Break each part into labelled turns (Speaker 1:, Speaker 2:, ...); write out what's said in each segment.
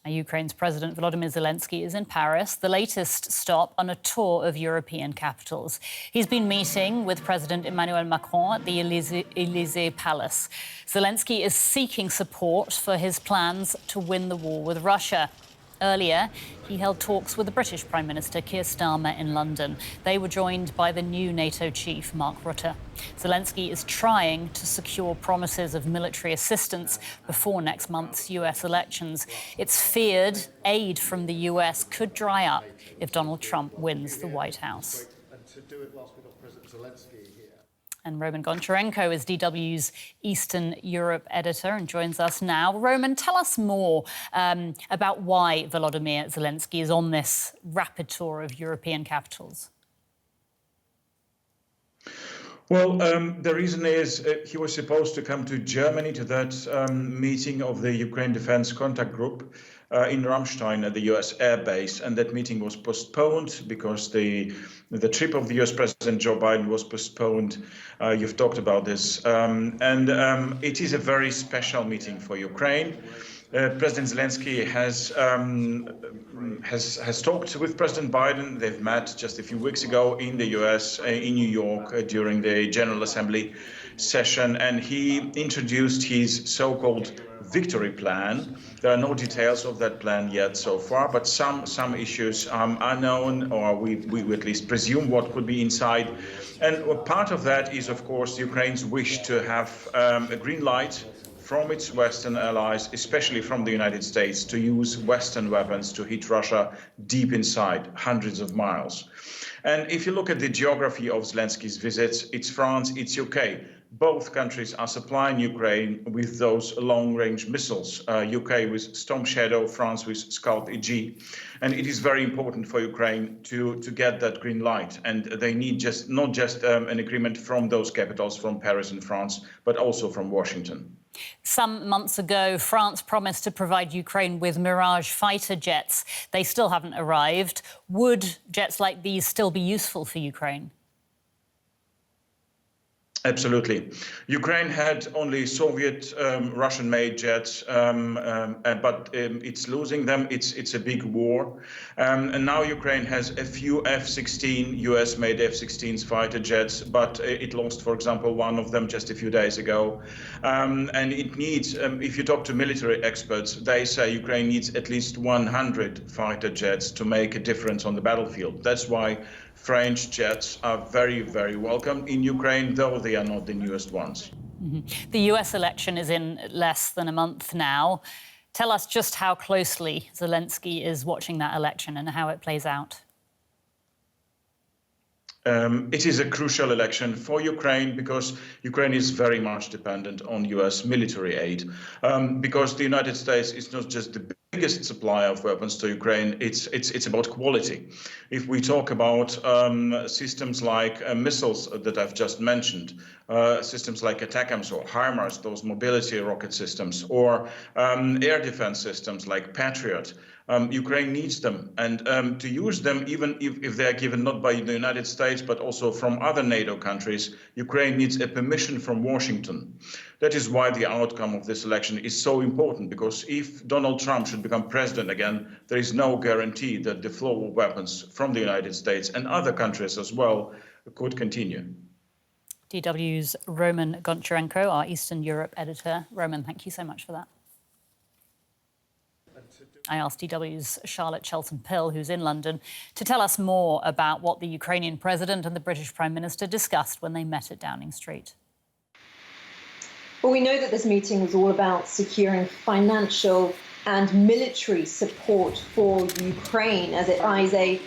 Speaker 1: Ukraine's President Volodymyr Zelenskyy is in Paris, the latest stop on a tour of European capitals. He's been meeting with President Emmanuel Macron at the Elysee Palace. Zelenskyy is seeking support for his plans to win the war with Russia. Earlier, he held talks with the British Prime Minister Keir Starmer in London. They were joined by the new NATO chief, Mark Rutte. Zelenskyy is trying to secure promises of military assistance before next month's US elections. It's feared aid from the US could dry up if Donald Trump wins the White House. And Roman Goncharenko is DW's Eastern Europe editor and joins us now. Roman, tell us more about why Volodymyr Zelenskyy is on this rapid tour of European capitals.
Speaker 2: Well, the reason is he was supposed to come to Germany to that meeting of the Ukraine Defense Contact Group in Ramstein at the US Air Base, and that meeting was postponed because the trip of the US President Joe Biden was postponed. You've talked about this, and it is a very special meeting for Ukraine. President Zelenskyy has talked with President Biden. They've met just a few weeks ago in the US, in New York, during the General Assembly session, and he introduced his so-called victory plan. There are no details of that plan yet so far, but some issues are known, or we at least presume what could be inside. And part of that is, of course, Ukraine's wish to have a green light from its Western allies, especially from the United States, to use Western weapons to hit Russia deep inside, hundreds of miles. And if you look at the geography of Zelenskyy's visits, it's France, it's UK. Both countries are supplying Ukraine with those long-range missiles, UK with Storm Shadow, France with Scalp EG. And it is very important for Ukraine to get that green light. And they need not just an agreement from those capitals, from Paris and France, but also from Washington.
Speaker 1: Some months ago, France promised to provide Ukraine with Mirage fighter jets. They still haven't arrived. Would jets like these still be useful for Ukraine?
Speaker 2: Absolutely. Ukraine had only Soviet, Russian-made jets, but it's losing them. It's a big war. And now Ukraine has a few F-16, US-made F-16s fighter jets, but it lost, for example, one of them just a few days ago. And it needs, if you talk to military experts, they say Ukraine needs at least 100 fighter jets to make a difference on the battlefield. That's why French jets are very, very welcome in Ukraine, though they are not the newest ones.
Speaker 1: Mm-hmm. The US election is in less than a month now. Tell us just how closely Zelenskyy is watching that election and how it plays out.
Speaker 2: It is a crucial election for Ukraine because Ukraine is very much dependent on US military aid, because the United States is not just the biggest supplier of weapons to Ukraine, it's about quality. If we talk about systems like missiles that I've just mentioned, systems like ATACMS or HIMARS, those mobility rocket systems, or air defense systems like Patriot, Ukraine needs them. And to use them, even if they are given not by the United States, but also from other NATO countries, Ukraine needs a permission from Washington. That is why the outcome of this election is so important, because if Donald Trump should become president again, there is no guarantee that the flow of weapons from the United States and other countries as well could continue.
Speaker 1: DW's Roman Goncharenko, our Eastern Europe editor. Roman, thank you so much for that. I asked DW's Charlotte Chelsom-Pill, who's in London, to tell us more about what the Ukrainian president and the British Prime Minister discussed when they met at Downing Street.
Speaker 3: Well, we know that this meeting was all about securing financial and military support for Ukraine as it eyes a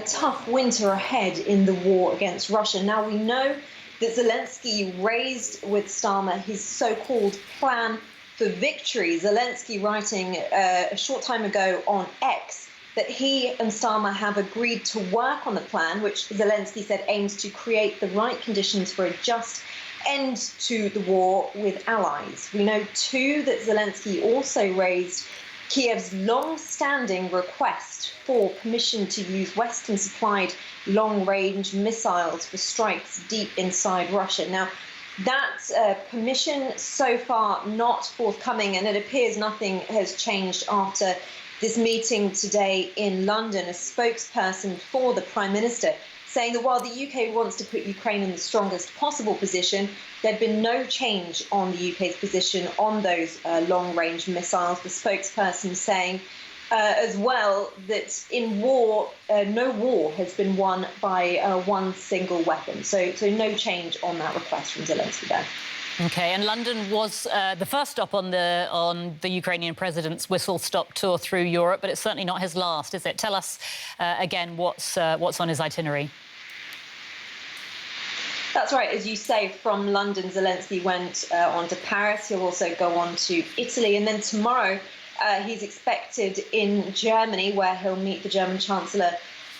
Speaker 3: tough winter ahead in the war against Russia. Now, we know that Zelenskyy raised with Starmer his so-called plan for victory. Zelenskyy writing a short time ago on X that he and Starmer have agreed to work on the plan, which Zelenskyy said aims to create the right conditions for a just end to the war with allies. We know, too, that Zelenskyy also raised Kiev's long-standing request for permission to use Western-supplied long-range missiles for strikes deep inside Russia. Now, that permission so far not forthcoming, and it appears nothing has changed after this meeting today in London, a spokesperson for the Prime Minister saying that while the UK wants to put Ukraine in the strongest possible position, there'd been no change on the UK's position on those long-range missiles. The spokesperson saying as well that in war, no war has been won by one single weapon. So no change on that request from Zelenskyy there.
Speaker 1: OK, and London was the first stop on the Ukrainian president's whistle-stop tour through Europe, but it's certainly not his last, is it? Tell us again what's on his itinerary.
Speaker 3: That's right. As you say, from London, Zelenskyy went on to Paris. He'll also go on to Italy. And then tomorrow, he's expected in Germany, where he'll meet the German Chancellor,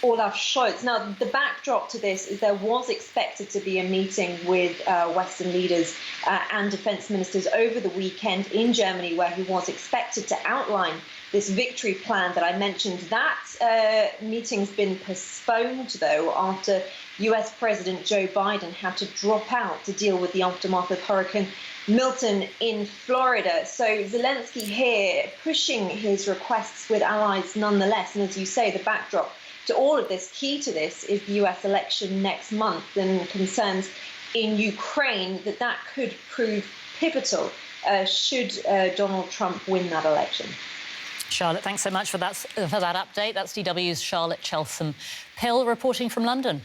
Speaker 3: Olaf Scholz. Now, the backdrop to this is there was expected to be a meeting with Western leaders and defence ministers over the weekend in Germany, where he was expected to outline this victory plan that I mentioned. That meeting's been postponed, though, after US President Joe Biden had to drop out to deal with the aftermath of Hurricane Milton in Florida. So Zelenskyy here pushing his requests with allies nonetheless. And as you say, the backdrop to all of this, key to this, is the US election next month and concerns in Ukraine that could prove pivotal should Donald Trump win that election.
Speaker 1: Charlotte, thanks so much for that update. That's DW's Charlotte Chelsom-Pill reporting from London.